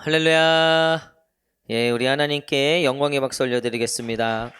할렐루야. 예, 우리 하나님께 영광의 박수 올려드리겠습니다.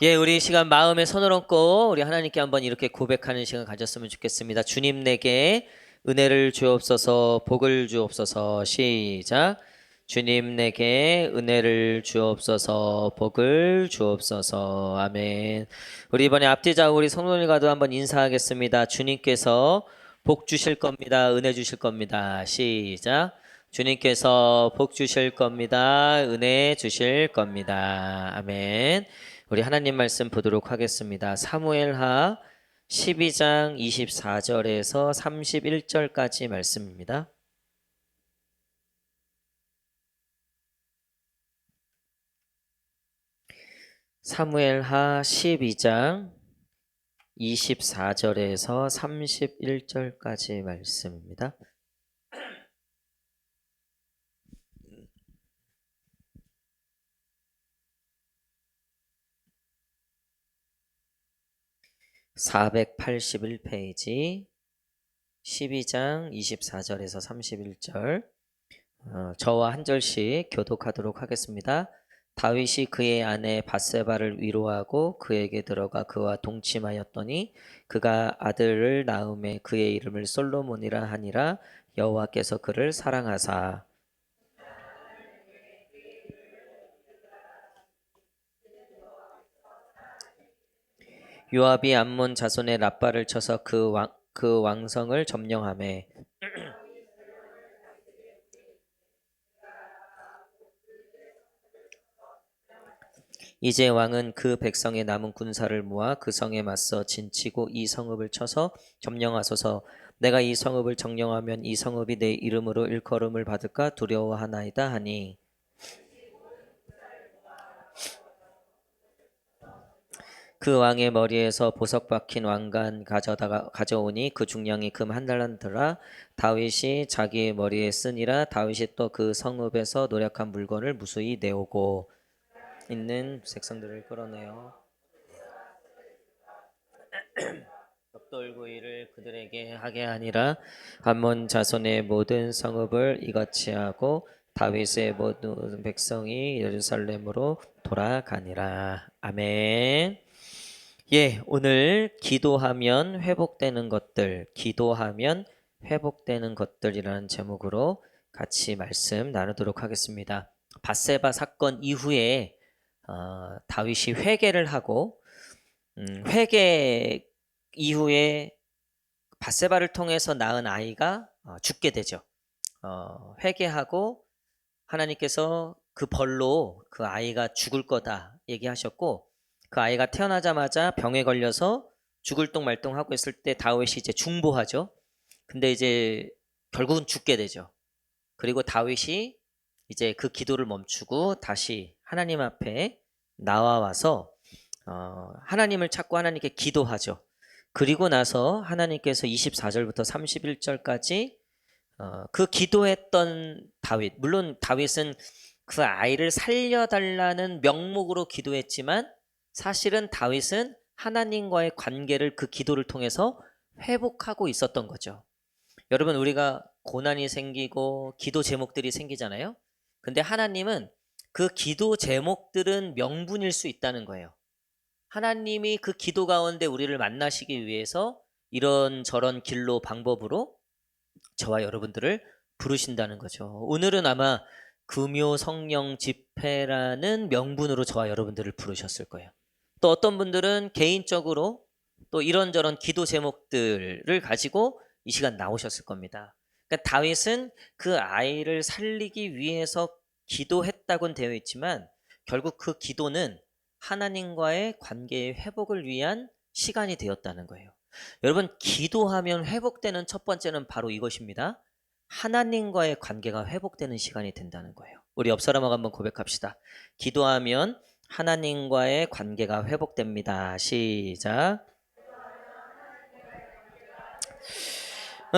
예, 우리 시간 마음에 손을 얹고 우리 하나님께 한번 이렇게 고백하는 시간 가졌으면 좋겠습니다. 주님 내게 은혜를 주옵소서, 복을 주옵소서. 시작. 주님 내게 은혜를 주옵소서, 복을 주옵소서. 아멘. 우리 이번에 앞뒤자 우리 성도님과도 한번 인사하겠습니다. 주님께서 복 주실 겁니다. 은혜 주실 겁니다. 시작. 주님께서 복 주실 겁니다. 은혜 주실 겁니다. 아멘. 우리 하나님 말씀 보도록 하겠습니다. 사무엘하 12장 24절에서 31절까지 말씀입니다. 사무엘하 12장 24절에서 31절까지 말씀입니다. (481페이지) 12장 24절에서 31절 저와 한 절씩 교독하도록 하겠습니다. 다윗이 그의 아내 밧세바를 위로하고 그에게 들어가 그와 동침하였더니 그가 아들을 낳음에 그의 이름을 솔로몬이라 하니라. 여호와께서 그를 사랑하사 요압이 암몬 자손의 라빠를 쳐서 그 왕성을 점령하매 이제 왕은 그 백성의 남은 군사를 모아 그 성에 맞서 진치고 이 성읍을 쳐서 점령하소서. 내가 이 성읍을 점령하면 이 성읍이 내 이름으로 일컬음을 받을까 두려워하나이다 하니 그 왕의 머리에서 보석 박힌 왕관 가져오니 그 중량이 금 한 달란트라. 다윗이 자기의 머리에 쓰니라. 다윗이 또 그 성읍에서 노력한 물건을 무수히 내오고 있는 백성들을 끌어내어 벽돌고 이를 그들에게 하게 하니라. 암몬 자손의 모든 성읍을 이같이 하고 다윗의 모든 백성이 예루살렘으로 돌아가니라. 아멘. 예, 오늘 기도하면 회복되는 것들이라는 제목으로 같이 말씀 나누도록 하겠습니다. 밧세바 사건 이후에 다윗이 회개를 하고 회개 이후에 밧세바를 통해서 낳은 아이가 죽게 되죠. 회개하고 하나님께서 그 벌로 그 아이가 죽을 거다 얘기하셨고 그 아이가 태어나자마자 병에 걸려서 죽을 똥 말똥 하고 있을 때 다윗이 이제 중보하죠. 근데 이제 결국은 죽게 되죠. 그리고 다윗이 이제 그 기도를 멈추고 다시 하나님 앞에 나와서 하나님을 찾고 하나님께 기도하죠. 그리고 나서 하나님께서 24절부터 31절까지 그 기도했던 다윗, 물론 다윗은 그 아이를 살려달라는 명목으로 기도했지만 사실은 다윗은 하나님과의 관계를 그 기도를 통해서 회복하고 있었던 거죠. 여러분, 우리가 고난이 생기고 기도 제목들이 생기잖아요. 근데 하나님은 그 기도 제목들은 명분일 수 있다는 거예요. 하나님이 그 기도 가운데 우리를 만나시기 위해서 이런저런 길로 방법으로 저와 여러분들을 부르신다는 거죠. 오늘은 아마 금요 성령 집회라는 명분으로 저와 여러분들을 부르셨을 거예요. 또 어떤 분들은 개인적으로 또 이런저런 기도 제목들을 가지고 이 시간 나오셨을 겁니다. 그러니까 다윗은 그 아이를 살리기 위해서 기도했다고는 되어 있지만 결국 그 기도는 하나님과의 관계의 회복을 위한 시간이 되었다는 거예요. 여러분, 기도하면 회복되는 첫 번째는 바로 이것입니다. 하나님과의 관계가 회복되는 시간이 된다는 거예요. 우리 옆 사람하고 한번 고백합시다. 기도하면 하나님과의 관계가 회복됩니다. 시작.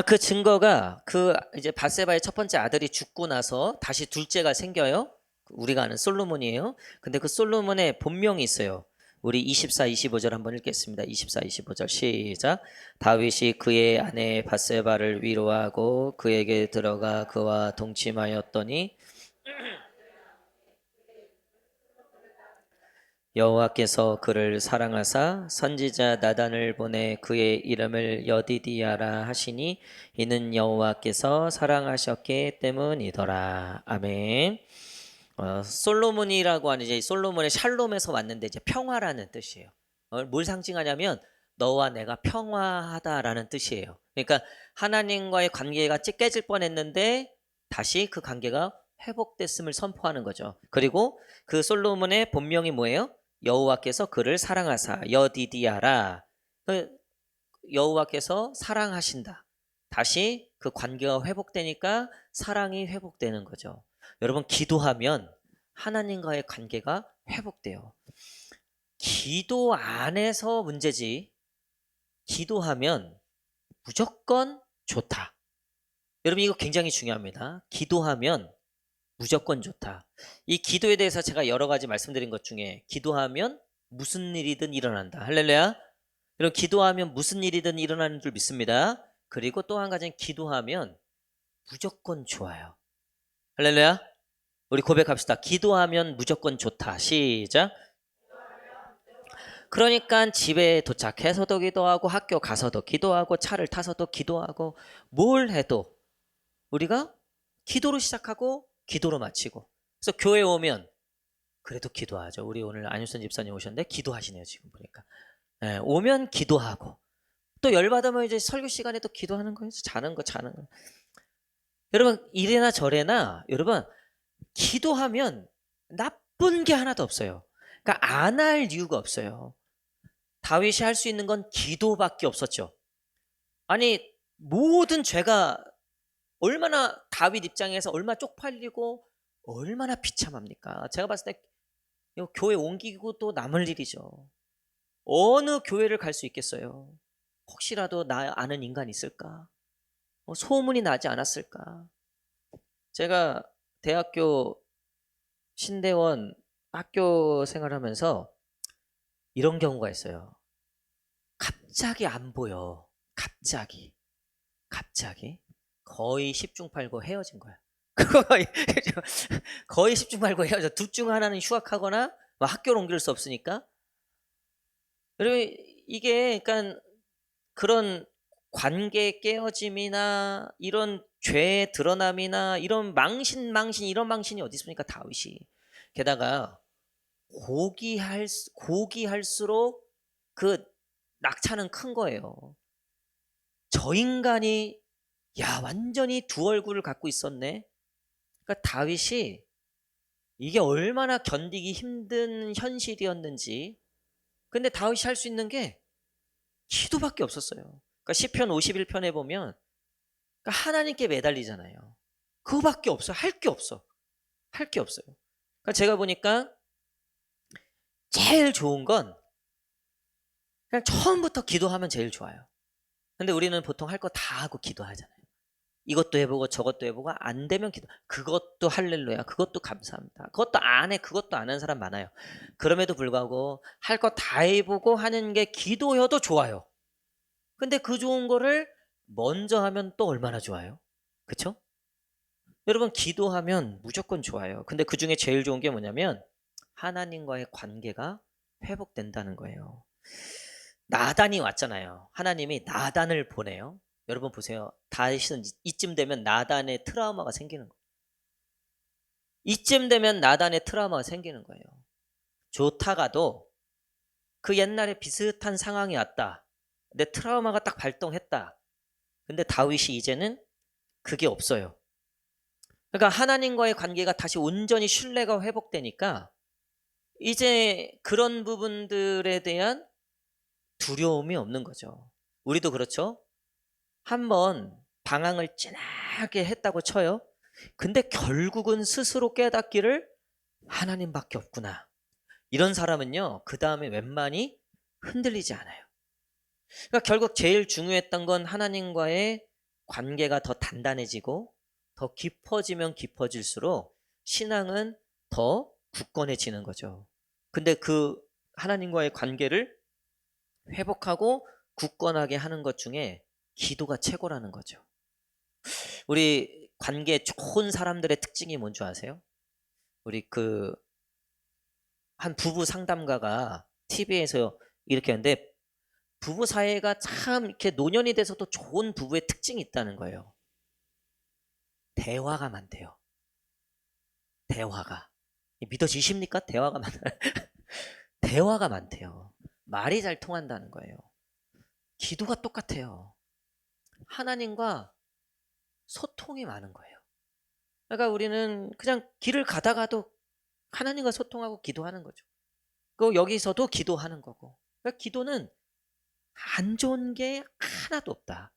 그 증거가 이제 밧세바의 첫 번째 아들이 죽고 나서 다시 둘째가 생겨요. 우리가 아는 솔로몬이에요. 근데 그 솔로몬의 본명이 있어요. 우리 24, 25절 한번 읽겠습니다. 24, 25절 시작. 다윗이 그의 아내 바세바를 위로하고 그에게 들어가 그와 동침하였더니 여호와께서 그를 사랑하사 선지자 나단을 보내 그의 이름을 여디디야라 하시니 이는 여호와께서 사랑하셨기 때문이더라. 아멘. 솔로몬이라고 하는 이제 솔로몬의 샬롬에서 왔는데 이제 평화라는 뜻이에요. 뭘 상징하냐면 너와 내가 평화하다라는 뜻이에요. 그러니까 하나님과의 관계가 깨질 뻔했는데 다시 그 관계가 회복됐음을 선포하는 거죠. 그리고 그 솔로몬의 본명이 뭐예요? 여호와께서 그를 사랑하사 여디디아라. 여호와께서 사랑하신다. 다시 그 관계가 회복되니까 사랑이 회복되는 거죠. 여러분 기도하면 하나님과의 관계가 회복돼요. 기도 안에서 문제지 기도하면 무조건 좋다. 여러분 이거 굉장히 중요합니다. 기도하면 무조건 좋다. 이 기도에 대해서 제가 여러 가지 말씀드린 것 중에 기도하면 무슨 일이든 일어난다. 할렐루야. 여러분 기도하면 무슨 일이든 일어나는 줄 믿습니다. 그리고 또 한 가지는 기도하면 무조건 좋아요. 할렐루야. 우리 고백합시다. 기도하면 무조건 좋다. 시작. 그러니까 집에 도착해서도 기도하고 학교 가서도 기도하고 차를 타서도 기도하고 뭘 해도 우리가 기도로 시작하고 기도로 마치고 그래서 교회 오면 그래도 기도하죠. 우리 오늘 안윤선 집사님 오셨는데 기도하시네요. 지금 보니까 오면 기도하고 또 열받으면 이제 설교 시간에 또 기도하는 거예요. 자는 거. 여러분 이래나 저래나 여러분 기도하면 나쁜 게 하나도 없어요. 그러니까 안 할 이유가 없어요. 다윗이 할 수 있는 건 기도밖에 없었죠. 아니 모든 죄가 얼마나 다윗 입장에서 얼마나 쪽팔리고 얼마나 비참합니까? 제가 봤을 때 이거 교회 옮기고 또 남을 일이죠. 어느 교회를 갈 수 있겠어요? 혹시라도 나 아는 인간 있을까? 소문이 나지 않았을까? 제가 대학교 신대원 학교 생활하면서 이런 경우가 있어요. 갑자기 안 보여. 갑자기 거의 10중 8구 헤어진 거야. 거의 10중 8구 헤어져. 둘 중 하나는 휴학하거나 학교를 옮길 수 없으니까. 여러분 이게 그러니까 그런 관계 깨어짐이나 이런 죄의 드러남이나 이런 망신 이런 망신이 어디 있습니까? 다윗이. 게다가 고귀할수록 그 낙차는 큰 거예요. 저 인간이 야 완전히 두 얼굴을 갖고 있었네. 그러니까 다윗이 이게 얼마나 견디기 힘든 현실이었는지. 근데 다윗이 할 수 있는 게 기도밖에 없었어요. 그러니까 시편 51편에 보면 그러니까 하나님께 매달리잖아요. 그거밖에 없어. 할 게 없어. 그러니까 제가 보니까 제일 좋은 건 그냥 처음부터 기도하면 제일 좋아요. 근데 우리는 보통 할 거 다 하고 기도하잖아요. 이것도 해보고 저것도 해보고 안 되면 기도. 그것도 할렐루야. 그것도 감사합니다. 그것도 안 해. 그것도 안 하는 사람 많아요. 그럼에도 불구하고 할 거 다 해보고 하는 게 기도여도 좋아요. 근데 그 좋은 거를 먼저 하면 또 얼마나 좋아요? 그쵸? 여러분 기도하면 무조건 좋아요. 근데 그 중에 제일 좋은 게 뭐냐면 하나님과의 관계가 회복된다는 거예요. 나단이 왔잖아요. 하나님이 나단을 보내요. 여러분 보세요. 다윗은 이쯤 되면 나단의 트라우마가 생기는 거예요. 이쯤 되면 나단의 트라우마가 생기는 거예요. 좋다가도 그 옛날에 비슷한 상황이 왔다. 내 트라우마가 딱 발동했다. 근데 다윗이 이제는 그게 없어요. 그러니까 하나님과의 관계가 다시 온전히 신뢰가 회복되니까 이제 그런 부분들에 대한 두려움이 없는 거죠. 우리도 그렇죠? 한번 방황을 진하게 했다고 쳐요. 근데 결국은 스스로 깨닫기를 하나님밖에 없구나. 이런 사람은요, 그 다음에 웬만히 흔들리지 않아요. 그러니까 결국 제일 중요했던 건 하나님과의 관계가 더 단단해지고 더 깊어지면 깊어질수록 신앙은 더 굳건해지는 거죠. 근데 그 하나님과의 관계를 회복하고 굳건하게 하는 것 중에 기도가 최고라는 거죠. 우리 관계 좋은 사람들의 특징이 뭔지 아세요? 우리 한 부부 상담가가 TV에서 이렇게 하는데, 부부 사이가 참 이렇게 노년이 돼서도 좋은 부부의 특징이 있다는 거예요. 대화가 많대요. 대화가. 믿어지십니까? 대화가 많아. 대화가 많대요. 말이 잘 통한다는 거예요. 기도가 똑같아요. 하나님과 소통이 많은 거예요. 그러니까 우리는 그냥 길을 가다가도 하나님과 소통하고 기도하는 거죠. 그 여기서도 기도하는 거고. 그러니까 기도는 안 좋은 게 하나도 없다.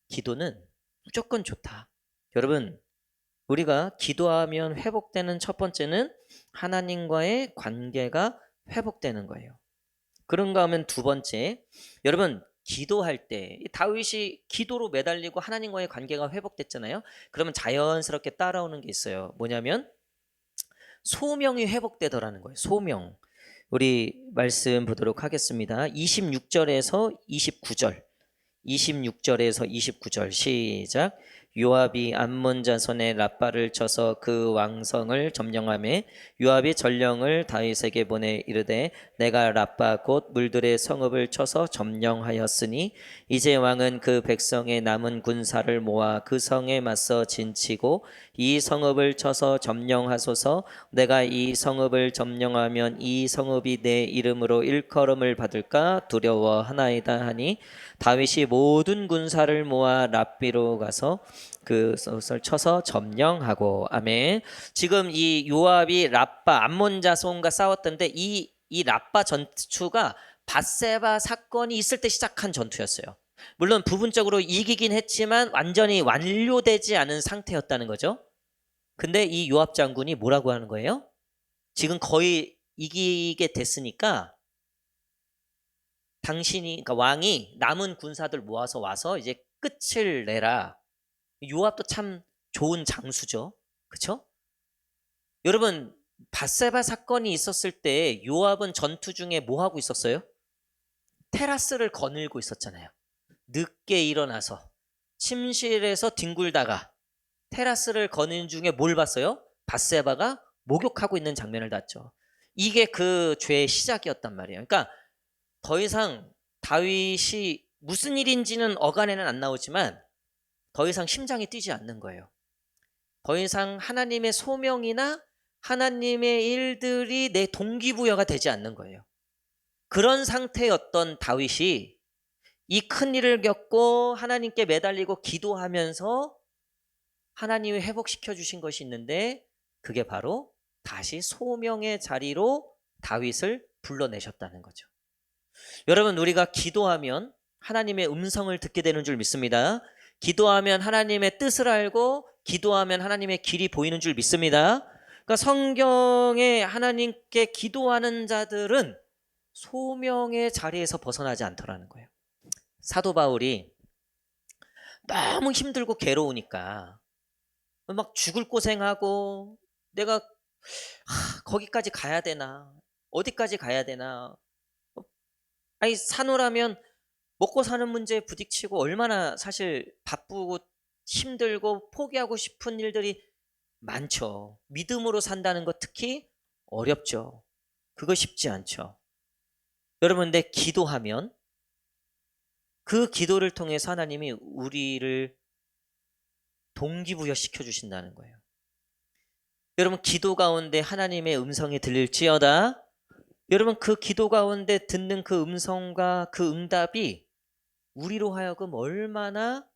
기도는 무조건 좋다. 여러분, 우리가 기도하면 회복되는 첫 번째는 하나님과의 관계가 회복되는 거예요. 그런가 하면 두 번째, 여러분 기도할 때 다윗이 기도로 매달리고 하나님과의 관계가 회복됐잖아요. 그러면 자연스럽게 따라오는 게 있어요. 뭐냐면 소명이 회복되더라는 거예요. 소명. 우리 말씀 보도록 하겠습니다. 26절에서 29절. 26절에서 29절 시작. 요압이 암몬 자손의 랍바를 쳐서 그 왕성을 점령하며 요압이 전령을 다윗에게 보내 이르되 내가 랍바 곧 물들의 성읍을 쳐서 점령하였으니 이제 왕은 그 백성의 남은 군사를 모아 그 성에 맞서 진치고 이 성읍을 쳐서 점령하소서. 내가 이 성읍을 점령하면 이 성읍이 내 이름으로 일컬음을 받을까 두려워하나이다 하니 다윗이 모든 군사를 모아 랍비로 가서 그 성을 쳐서 점령하고. 아멘. 지금 이 요압이 랍바 암몬 자손과 싸웠던데 이 랍바 전투가 밧세바 사건이 있을 때 시작한 전투였어요. 물론 부분적으로 이기긴 했지만 완전히 완료되지 않은 상태였다는 거죠. 근데 이 요압 장군이 뭐라고 하는 거예요? 지금 거의 이기게 됐으니까 그러니까 왕이 남은 군사들 모아서 와서 이제 끝을 내라. 요압도 참 좋은 장수죠. 그렇죠? 여러분, 밧세바 사건이 있었을 때 요압은 전투 중에 뭐 하고 있었어요? 테라스를 거닐고 있었잖아요. 늦게 일어나서 침실에서 뒹굴다가 테라스를 거는 중에 뭘 봤어요? 밧세바가 목욕하고 있는 장면을 봤죠. 이게 그 죄의 시작이었단 말이에요. 그러니까 더 이상 다윗이 무슨 일인지는 어간에는 안 나오지만 더 이상 심장이 뛰지 않는 거예요. 더 이상 하나님의 소명이나 하나님의 일들이 내 동기부여가 되지 않는 거예요. 그런 상태였던 다윗이 이 큰 일을 겪고 하나님께 매달리고 기도하면서 하나님이 회복시켜 주신 것이 있는데 그게 바로 다시 소명의 자리로 다윗을 불러내셨다는 거죠. 여러분, 우리가 기도하면 하나님의 음성을 듣게 되는 줄 믿습니다. 기도하면 하나님의 뜻을 알고 기도하면 하나님의 길이 보이는 줄 믿습니다. 그러니까 성경에 하나님께 기도하는 자들은 소명의 자리에서 벗어나지 않더라는 거예요. 사도 바울이 너무 힘들고 괴로우니까 막 죽을 고생하고 내가 거기까지 가야 되나 어디까지 가야 되나, 아니 사노라면 먹고 사는 문제에 부딪히고 얼마나 사실 바쁘고 힘들고 포기하고 싶은 일들이 많죠. 믿음으로 산다는 것 특히 어렵죠. 그거 쉽지 않죠. 여러분, 근데 기도하면 그 기도를 통해서 하나님이 우리를 동기부여 시켜주신다는 거예요. 여러분, 기도 가운데 하나님의 음성이 들릴지어다. 여러분, 그 기도 가운데 듣는 그 음성과 그 응답이 우리로 하여금 얼마나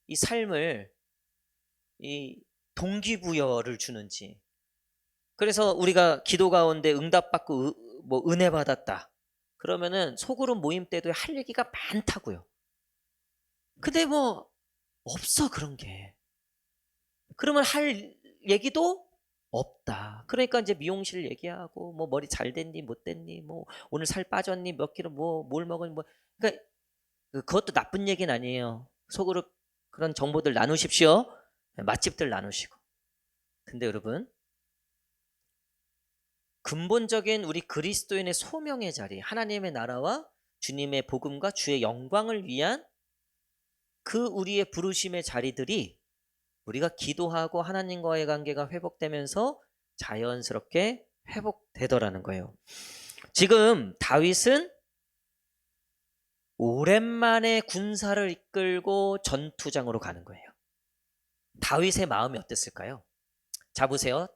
이 삶을 이 동기부여를 주는지. 그래서 우리가 기도 가운데 응답받고 뭐 은혜 받았다 그러면은 소그룹 모임 때도 할 얘기가 많다고요. 근데 뭐 없어 그런 게. 그러면 할 얘기도 없다. 그러니까 이제 미용실 얘기하고 뭐 머리 잘 됐니 못 됐니 뭐 오늘 살 빠졌니 몇 킬로 뭐 뭘 먹었니 뭐. 그러니까 그것도 나쁜 얘기는 아니에요. 속으로 그런 정보들 나누십시오. 맛집들 나누시고. 근데 여러분, 근본적인 우리 그리스도인의 소명의 자리, 하나님의 나라와 주님의 복음과 주의 영광을 위한 그 우리의 부르심의 자리들이 우리가 기도하고 하나님과의 관계가 회복되면서 자연스럽게 회복되더라는 거예요. 지금 다윗은 오랜만에 군사를 이끌고 전투장으로 가는 거예요. 다윗의 마음이 어땠을까요? 자, 보세요.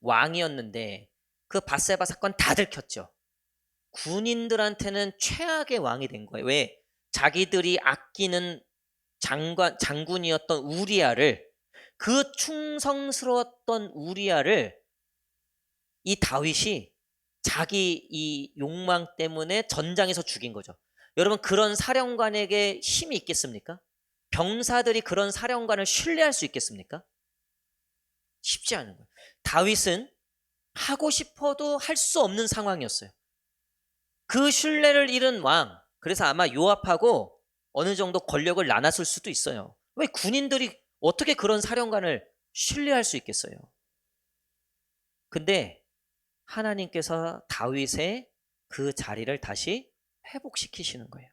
왕이었는데 그 밧세바 사건 다 들켰죠. 군인들한테는 최악의 왕이 된 거예요. 왜? 자기들이 아끼는 장군이었던 우리아를, 그 충성스러웠던 우리아를 이 다윗이 자기 이 욕망 때문에 전장에서 죽인 거죠. 여러분, 그런 사령관에게 힘이 있겠습니까? 병사들이 그런 사령관을 신뢰할 수 있겠습니까? 쉽지 않은 거예요. 다윗은 하고 싶어도 할 수 없는 상황이었어요. 그 신뢰를 잃은 왕, 그래서 아마 요압하고 어느 정도 권력을 나눴을 수도 있어요. 왜 군인들이 어떻게 그런 사령관을 신뢰할 수 있겠어요? 근데 하나님께서 다윗의 그 자리를 다시 회복시키시는 거예요.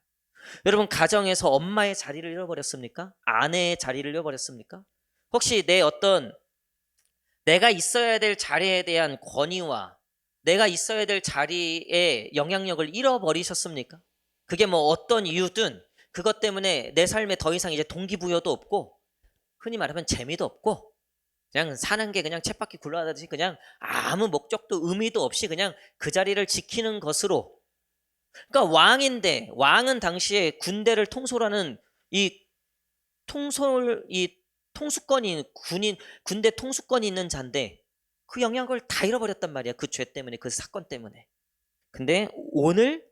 여러분, 가정에서 엄마의 자리를 잃어버렸습니까? 아내의 자리를 잃어버렸습니까? 혹시 내가 있어야 될 자리에 대한 권위와 내가 있어야 될 자리의 영향력을 잃어버리셨습니까? 그게 뭐 어떤 이유든 그것 때문에 내 삶에 더 이상 이제 동기부여도 없고, 흔히 말하면 재미도 없고, 그냥 사는 게 그냥 쳇바퀴 굴러가듯이 그냥 아무 목적도 의미도 없이 그냥 그 자리를 지키는 것으로. 그러니까 왕인데, 왕은 당시에 군대를 통솔하는 이 통수권이 군대 통수권이 있는 자인데 그 영향을 다 잃어버렸단 말이야. 그 죄 때문에, 그 사건 때문에. 근데 오늘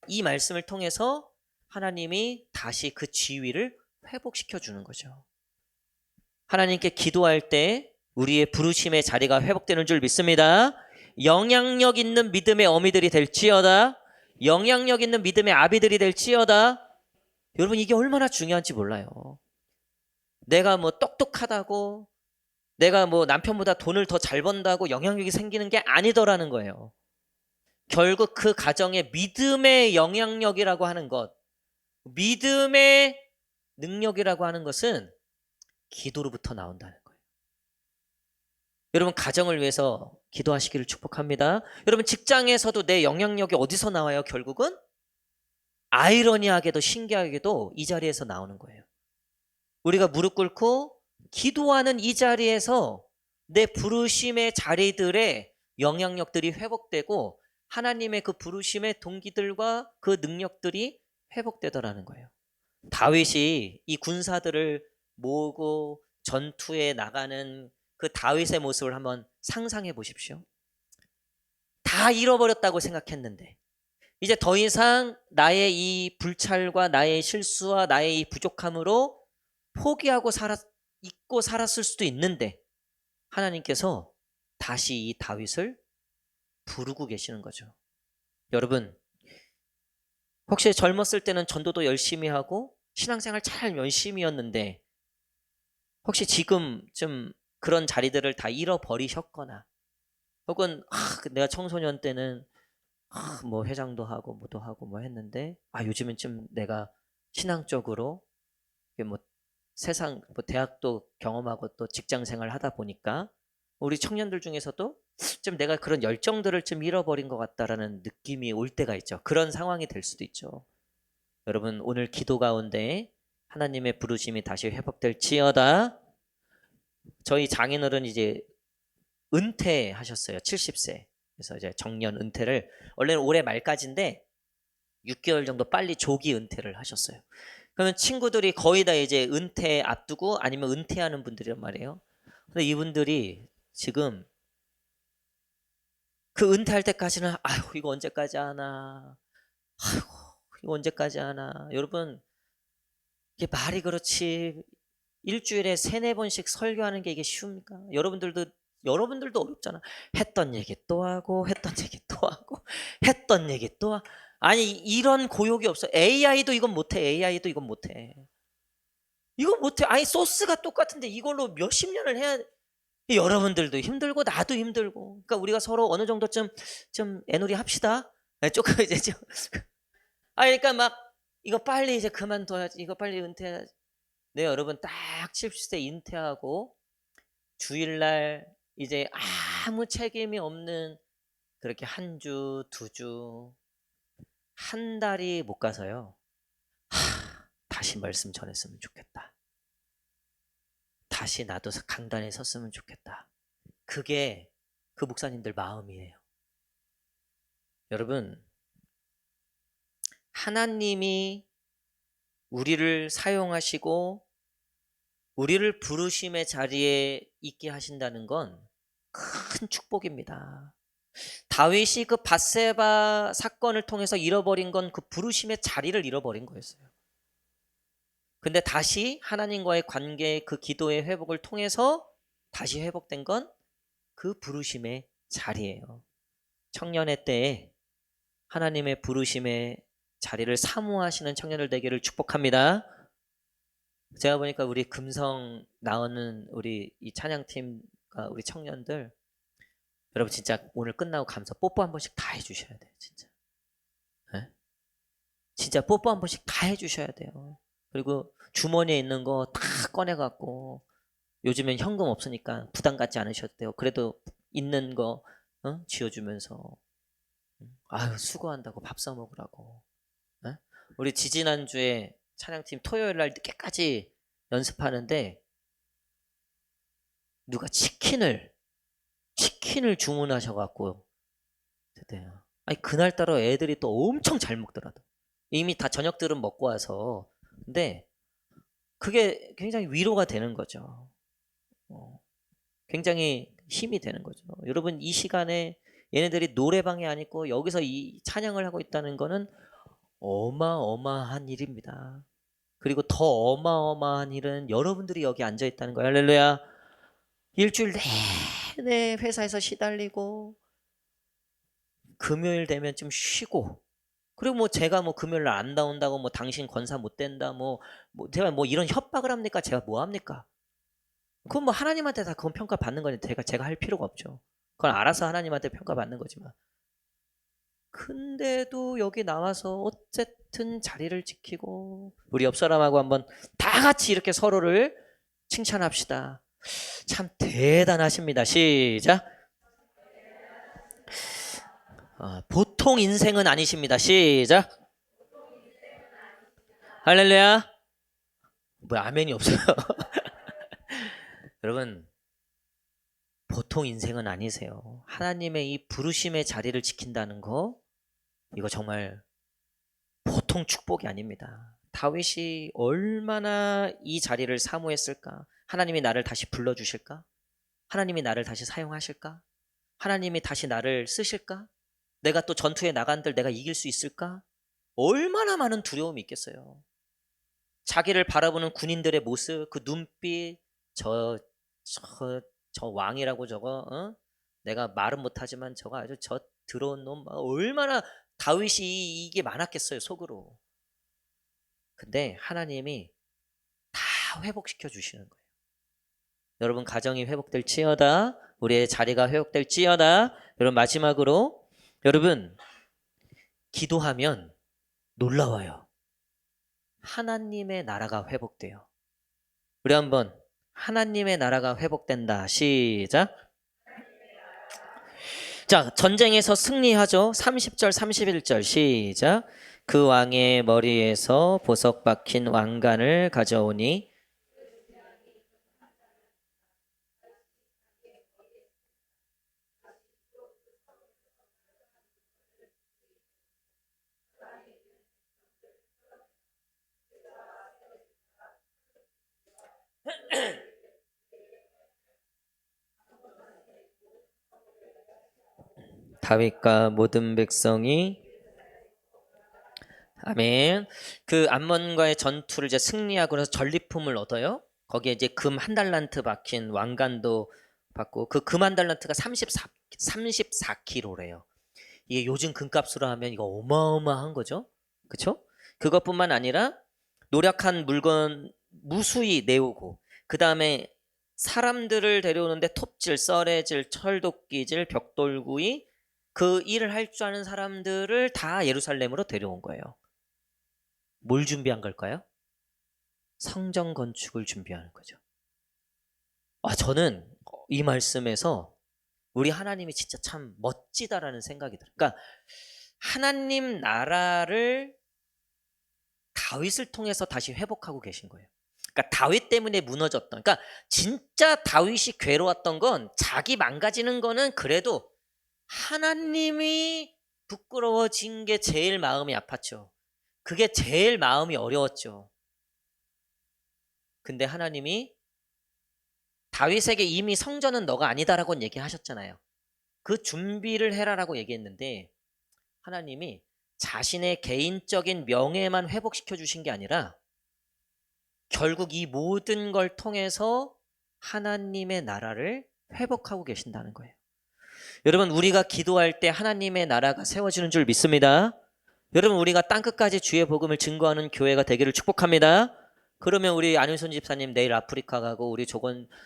이 말씀을 통해서 하나님이 다시 그 지위를 회복시켜 주는 거죠. 하나님께 기도할 때 우리의 부르심의 자리가 회복되는 줄 믿습니다. 영향력 있는 믿음의 어미들이 될지어다. 영향력 있는 믿음의 아비들이 될지어다. 여러분, 이게 얼마나 중요한지 몰라요. 내가 뭐 똑똑하다고, 내가 뭐 남편보다 돈을 더 잘 번다고 영향력이 생기는 게 아니더라는 거예요. 결국 그 가정의 믿음의 영향력이라고 하는 것, 믿음의 능력이라고 하는 것은 기도로부터 나온다는 거예요. 여러분, 가정을 위해서 기도하시기를 축복합니다. 여러분, 직장에서도 내 영향력이 어디서 나와요? 결국은 아이러니하게도 신기하게도 이 자리에서 나오는 거예요. 우리가 무릎 꿇고 기도하는 이 자리에서 내 부르심의 자리들의 영향력들이 회복되고 하나님의 그 부르심의 동기들과 그 능력들이 회복되더라는 거예요. 다윗이 이 군사들을 모으고 전투에 나가는 그 다윗의 모습을 한번 상상해 보십시오. 다 잃어버렸다고 생각했는데 이제 더 이상 나의 이 불찰과 나의 실수와 나의 이 부족함으로 포기하고 잊고 살았을 수도 있는데 하나님께서 다시 이 다윗을 부르고 계시는 거죠. 여러분, 혹시 젊었을 때는 전도도 열심히 하고 신앙생활 잘 열심히 했는데 혹시 지금 좀 그런 자리들을 다 잃어버리셨거나 혹은 내가 청소년 때는 뭐 회장도 하고 뭐도 하고 뭐 했는데 요즘은 좀 내가 신앙적으로 뭐 세상 뭐 대학도 경험하고 또 직장 생활 하다 보니까 우리 청년들 중에서도 좀 내가 그런 열정들을 좀 잃어버린 것 같다라는 느낌이 올 때가 있죠. 그런 상황이 될 수도 있죠. 여러분, 오늘 기도 가운데 하나님의 부르심이 다시 회복될지어다. 저희 장인어른 이제 은퇴하셨어요. 70세. 그래서 이제 정년 은퇴를 원래는 올해 말까지인데 6개월 정도 빨리 조기 은퇴를 하셨어요. 그러면 친구들이 거의 다 이제 은퇴 앞두고 아니면 은퇴하는 분들이란 말이에요. 근데 이분들이 지금 그 은퇴할 때까지는 이거 언제까지 하나, 이거 언제까지 하나. 여러분, 이게 말이 그렇지 일주일에 3-4번씩 설교하는 게 이게 쉬웁니까? 여러분들도 어렵잖아. 했던 얘기 또 하고 했던 얘기 또 하고 했던 얘기 또 하고. 아니, 이런 고욕이 없어. AI도 이건 못해. AI도 이건 못해. 이거 못해. 아니, 소스가 똑같은데 이걸로 몇십 년을 해야 여러분들도 힘들고 나도 힘들고. 그러니까 우리가 서로 어느 정도쯤 좀 애놀이 합시다. 조금 이제 좀. 그러니까 막 이거 빨리 이제 그만둬야지. 이거 빨리 은퇴해야지. 네, 여러분 딱 70세 인퇴하고 주일날 이제 아무 책임이 없는 그렇게 한 주, 두 주, 한 달이 못 가서요. 다시 말씀 전했으면 좋겠다. 다시 나도 강단에 섰으면 좋겠다. 그게 그 목사님들 마음이에요. 여러분, 하나님이 우리를 사용하시고 우리를 부르심의 자리에 있게 하신다는 건 큰 축복입니다. 다윗이 그 밧세바 사건을 통해서 잃어버린 건 그 부르심의 자리를 잃어버린 거였어요. 근데 다시 하나님과의 관계, 그 기도의 회복을 통해서 다시 회복된 건 그 부르심의 자리예요. 청년의 때에 하나님의 부르심의 자리를 사모하시는 청년들 되기를 축복합니다. 제가 보니까 우리 금성 나오는 우리 이 찬양팀과 우리 청년들, 여러분 진짜 오늘 끝나고 가면서 뽀뽀 한 번씩 다 해주셔야 돼요. 진짜. 네? 진짜 뽀뽀 한 번씩 다 해주셔야 돼요. 그리고 주머니에 있는 거 다 꺼내갖고, 요즘엔 현금 없으니까 부담 갖지 않으셔도 돼요. 그래도 있는 거 쥐어주면서 아유 수고한다고 밥 사 먹으라고. 네? 우리 지지난주에 찬양팀 토요일날 늦게까지 연습하는데 누가 치킨을 주문하셔갖고 됐대요. 아니 그날따라 애들이 또 엄청 잘 먹더라도. 이미 다 저녁들은 먹고 와서. 근데 그게 굉장히 위로가 되는 거죠. 굉장히 힘이 되는 거죠. 여러분 이 시간에 얘네들이 노래방에 안 있고 여기서 이 찬양을 하고 있다는 거는 어마어마한 일입니다. 그리고 더 어마어마한 일은 여러분들이 여기 앉아 있다는 거예요. 할렐루야. 일주일 내내 회사에서 시달리고 금요일 되면 좀 쉬고, 그리고 뭐 제가 뭐 금요일 날 안 나온다고 뭐 당신 권사 못 된다 뭐 제가 뭐 이런 협박을 합니까? 제가 뭐 합니까? 그건 뭐 하나님한테 다 그건 평가 받는 거니까 제가 할 필요가 없죠. 그건 알아서 하나님한테 평가 받는 거지만. 근데도 여기 나와서 어쨌든 자리를 지키고, 우리 옆 사람하고 한번 다 같이 이렇게 서로를 칭찬합시다. 참 대단하십니다. 시작. 보통 인생은 아니십니다. 시작. 할렐루야. 뭐 아멘이 없어요. 여러분 보통 인생은 아니세요. 하나님의 이 부르심의 자리를 지킨다는 거, 이거 정말 보통 축복이 아닙니다. 다윗이 얼마나 이 자리를 사모했을까? 하나님이 나를 다시 불러주실까? 하나님이 나를 다시 사용하실까? 하나님이 다시 나를 쓰실까? 내가 또 전투에 나간들 내가 이길 수 있을까? 얼마나 많은 두려움이 있겠어요. 자기를 바라보는 군인들의 모습, 그 눈빛, 저 왕이라고 저거, 내가 말은 못하지만 저거 아주 저 더러운 놈, 얼마나 다윗이 이게 많았겠어요, 속으로. 근데 하나님이 다 회복시켜 주시는 거예요. 여러분 가정이 회복될지어다, 우리의 자리가 회복될지어다. 여러분 마지막으로, 여러분 기도하면 놀라워요. 하나님의 나라가 회복돼요. 우리 한번 하나님의 나라가 회복된다. 시작. 자, 전쟁에서 승리하죠. 30절 31절 시작. 그 왕의 머리에서 보석 박힌 왕관을 가져오니 다윗과 모든 백성이, 아멘. 그 암몬과의 전투를 이제 승리하고 나서 전리품을 얻어요. 거기에 이제 금 한 달란트 박힌 왕관도 받고, 그 금 한 달란트가 34kg래요. 이게 요즘 금값으로 하면 이거 어마어마한 거죠. 그쵸? 그것뿐만 아니라 노력한 물건 무수히 내오고, 그 다음에 사람들을 데려오는데 톱질, 썰애질, 철도끼질, 벽돌구이 그 일을 할 줄 아는 사람들을 다 예루살렘으로 데려온 거예요. 뭘 준비한 걸까요? 성전 건축을 준비하는 거죠. 저는 이 말씀에서 우리 하나님이 진짜 참 멋지다라는 생각이 들어요. 그러니까 하나님 나라를 다윗을 통해서 다시 회복하고 계신 거예요. 그러니까 다윗 때문에 무너졌던, 그러니까 진짜 다윗이 괴로웠던 건 자기 망가지는 거는 그래도 하나님이 부끄러워진 게 제일 마음이 아팠죠. 그게 제일 마음이 어려웠죠. 근데 하나님이 다윗에게 이미 성전은 너가 아니다라고 얘기하셨잖아요. 그 준비를 해라라고 얘기했는데 하나님이 자신의 개인적인 명예만 회복시켜 주신 게 아니라 결국 이 모든 걸 통해서 하나님의 나라를 회복하고 계신다는 거예요. 여러분, 우리가 기도할 때 하나님의 나라가 세워지는 줄 믿습니다. 여러분, 우리가 땅끝까지 주의 복음을 증거하는 교회가 되기를 축복합니다. 그러면 우리 안윤선 집사님 내일 아프리카 가고, 우리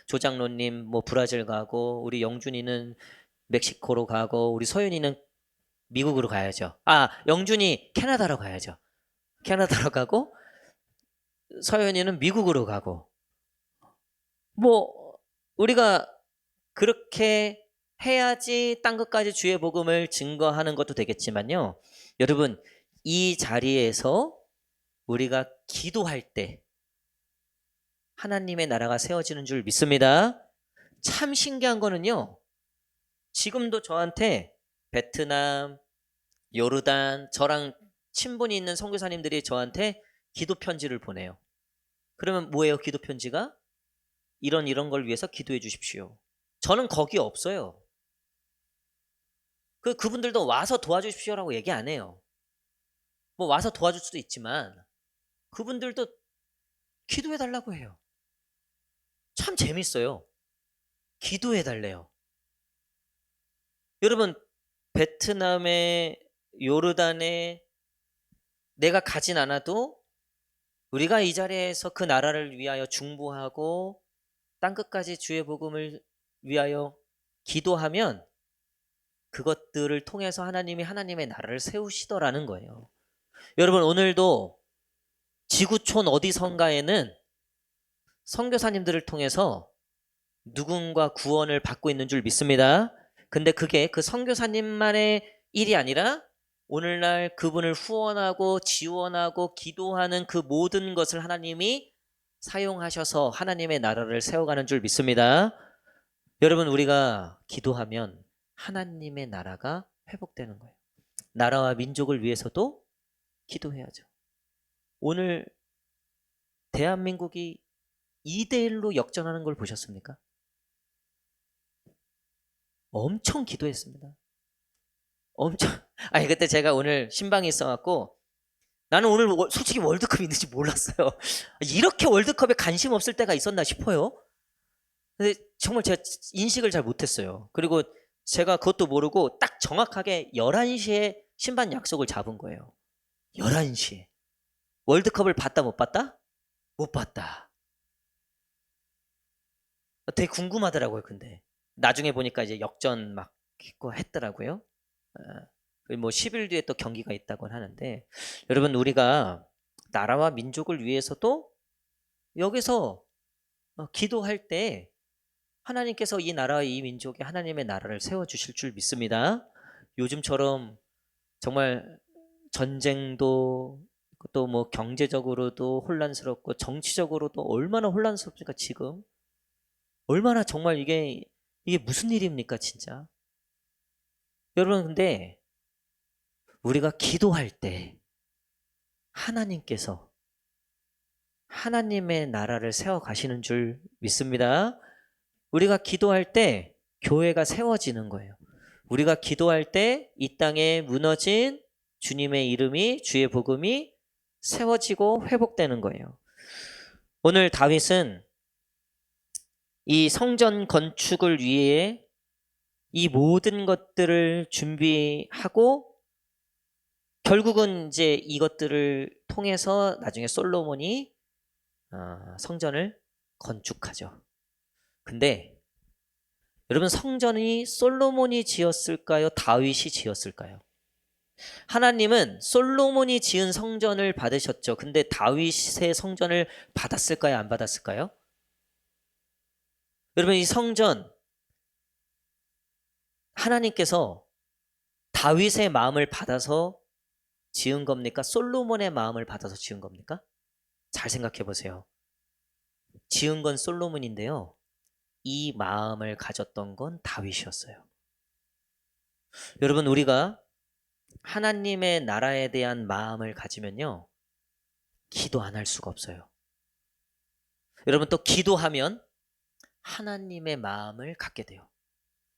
조장로님 뭐 브라질 가고, 우리 영준이는 멕시코로 가고, 우리 서윤이는 미국으로 가야죠. 영준이 캐나다로 가야죠. 캐나다로 가고, 서윤이는 미국으로 가고, 뭐 우리가 그렇게 해야지 땅끝까지 주의 복음을 증거하는 것도 되겠지만요. 여러분, 이 자리에서 우리가 기도할 때 하나님의 나라가 세워지는 줄 믿습니다. 참 신기한 거는요. 지금도 저한테 베트남, 요르단, 저랑 친분이 있는 선교사님들이 저한테 기도 편지를 보내요. 그러면 뭐예요? 기도 편지가? 이런 걸 위해서 기도해 주십시오. 저는 거기 없어요. 그분들도 와서 도와주십시오라고 얘기 안 해요. 뭐 와서 도와줄 수도 있지만 그분들도 기도해 달라고 해요. 참 재밌어요. 기도해 달래요. 여러분, 베트남에, 요르단에 내가 가진 않아도 우리가 이 자리에서 그 나라를 위하여 중보하고 땅끝까지 주의 복음을 위하여 기도하면 그것들을 통해서 하나님이 하나님의 나라를 세우시더라는 거예요. 여러분, 오늘도 지구촌 어디선가에는 선교사님들을 통해서 누군가 구원을 받고 있는 줄 믿습니다. 근데 그게 그 선교사님만의 일이 아니라 오늘날 그분을 후원하고 지원하고 기도하는 그 모든 것을 하나님이 사용하셔서 하나님의 나라를 세워가는 줄 믿습니다. 여러분, 우리가 기도하면 하나님의 나라가 회복되는 거예요. 나라와 민족을 위해서도 기도해야죠. 오늘 대한민국이 2대1로 역전하는 걸 보셨습니까? 엄청 기도했습니다. 엄청. 그때 제가 오늘 신방이 있어갖고 나는 오늘 솔직히 월드컵 있는지 몰랐어요. 이렇게 월드컵에 관심 없을 때가 있었나 싶어요. 근데 정말 제가 인식을 잘 못했어요. 그리고 제가 그것도 모르고 딱 정확하게 11시에 신방 약속을 잡은 거예요. 11시에. 월드컵을 봤다 못 봤다? 못 봤다. 되게 궁금하더라고요. 근데 나중에 보니까 이제 역전 막 했더라고요. 뭐 10일 뒤에 또 경기가 있다고 하는데, 여러분, 우리가 나라와 민족을 위해서도 여기서 기도할 때 하나님께서 이 나라와 이 민족에 하나님의 나라를 세워주실 줄 믿습니다. 요즘처럼 정말 전쟁도 또 뭐 경제적으로도 혼란스럽고 정치적으로도 얼마나 혼란스럽습니까? 지금 얼마나 정말 이게 무슨 일입니까 진짜. 여러분, 근데 우리가 기도할 때 하나님께서 하나님의 나라를 세워 가시는 줄 믿습니다. 우리가 기도할 때 교회가 세워지는 거예요. 우리가 기도할 때 이 땅에 무너진 주님의 이름이, 주의 복음이 세워지고 회복되는 거예요. 오늘 다윗은 이 성전 건축을 위해 이 모든 것들을 준비하고 결국은 이제 이것들을 통해서 나중에 솔로몬이 성전을 건축하죠. 근데 여러분, 성전이 솔로몬이 지었을까요? 다윗이 지었을까요? 하나님은 솔로몬이 지은 성전을 받으셨죠. 근데 다윗의 성전을 받았을까요? 안 받았을까요? 여러분, 이 성전 하나님께서 다윗의 마음을 받아서 지은 겁니까? 솔로몬의 마음을 받아서 지은 겁니까? 잘 생각해 보세요. 지은 건 솔로몬인데요. 이 마음을 가졌던 건 다윗이었어요. 여러분, 우리가 하나님의 나라에 대한 마음을 가지면요, 기도 안 할 수가 없어요. 여러분, 또 기도하면 하나님의 마음을 갖게 돼요.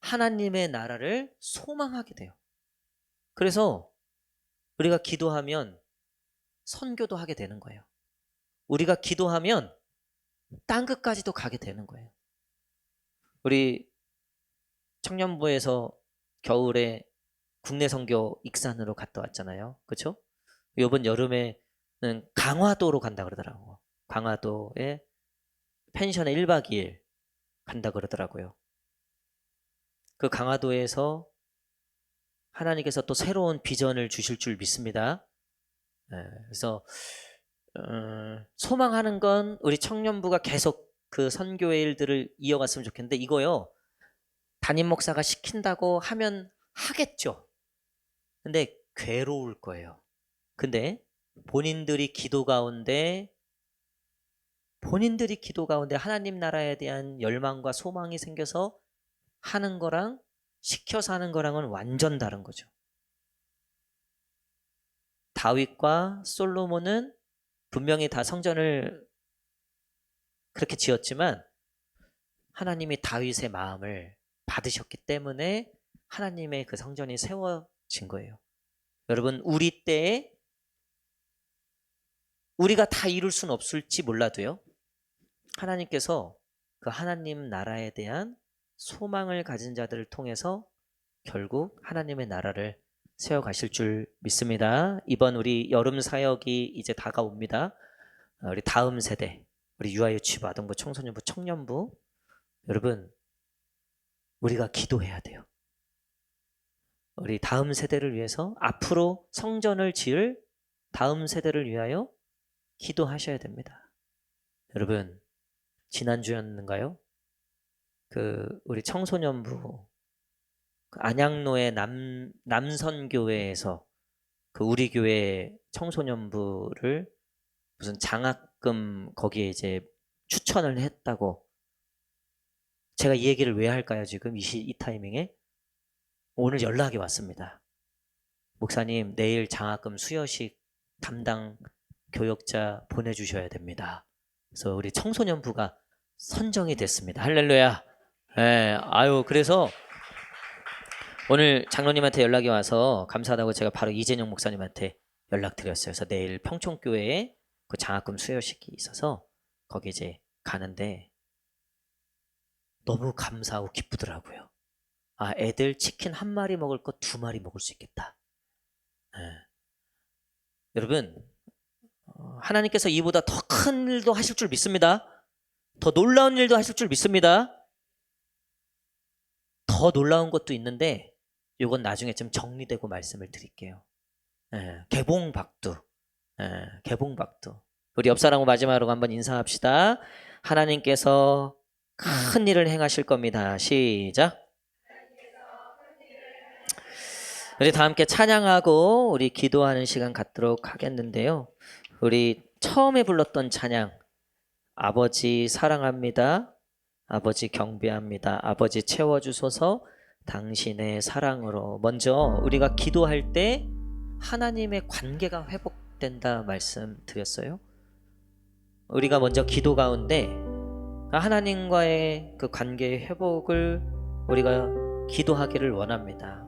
하나님의 나라를 소망하게 돼요. 그래서 우리가 기도하면 선교도 하게 되는 거예요. 우리가 기도하면 땅끝까지도 가게 되는 거예요. 우리 청년부에서 겨울에 국내 선교 익산으로 갔다 왔잖아요. 그렇죠? 이번 여름에는 강화도로 간다 그러더라고요. 강화도에 펜션에 1박 2일 간다 그러더라고요. 그 강화도에서 하나님께서 또 새로운 비전을 주실 줄 믿습니다. 그래서 소망하는 건 우리 청년부가 계속 그 선교의 일들을 이어갔으면 좋겠는데, 이거요, 담임 목사가 시킨다고 하면 하겠죠. 근데 괴로울 거예요. 근데 본인들이 기도 가운데 하나님 나라에 대한 열망과 소망이 생겨서 하는 거랑 시켜서 하는 거랑은 완전 다른 거죠. 다윗과 솔로몬은 분명히 다 성전을 그렇게 지었지만 하나님이 다윗의 마음을 받으셨기 때문에 하나님의 그 성전이 세워진 거예요. 여러분, 우리 때에 우리가 다 이룰 수는 없을지 몰라도요, 하나님께서 그 하나님 나라에 대한 소망을 가진 자들을 통해서 결국 하나님의 나라를 세워가실 줄 믿습니다. 이번 우리 여름 사역이 이제 다가옵니다. 우리 다음 세대, 우리 유아유치부, 아동부, 청소년부, 청년부, 여러분, 우리가 기도해야 돼요. 우리 다음 세대를 위해서, 앞으로 성전을 지을 다음 세대를 위하여 기도하셔야 됩니다. 여러분, 지난주였는가요? 우리 청소년부, 안양로의 남선교회에서 우리 교회 청소년부를 무슨 장학금 거기에 이제 추천을 했다고. 제가 이 얘기를 왜 할까요, 지금 이 타이밍에? 오늘 연락이 왔습니다. 목사님, 내일 장학금 수여식 담당 교역자 보내주셔야 됩니다. 그래서 우리 청소년부가 선정이 됐습니다. 할렐루야. 그래서 오늘 장로님한테 연락이 와서 감사하다고 제가 바로 이재용 목사님한테 연락드렸어요. 그래서 내일 평촌교회에 그 장학금 수여식이 있어서 거기 이제 가는데 너무 감사하고 기쁘더라고요. 애들 치킨 1마리 먹을 거 2마리 먹을 수 있겠다. 여러분, 하나님께서 이보다 더 큰 일도 하실 줄 믿습니다. 더 놀라운 일도 하실 줄 믿습니다. 더 놀라운 것도 있는데 이건 나중에 좀 정리되고 말씀을 드릴게요. 개봉박두. 개봉박두. 우리 옆사람하고 마지막으로 한번 인사합시다. 하나님께서 큰 일을 행하실 겁니다. 시작. 우리 다 함께 찬양하고 우리 기도하는 시간 갖도록 하겠는데요. 우리 처음에 불렀던 찬양, 아버지 사랑합니다. 아버지 경배합니다. 아버지 채워주소서 당신의 사랑으로. 먼저 우리가 기도할 때 하나님의 관계가 회복된다 말씀드렸어요. 우리가 먼저 기도 가운데 하나님과의 그 관계의 회복을 우리가 기도하기를 원합니다.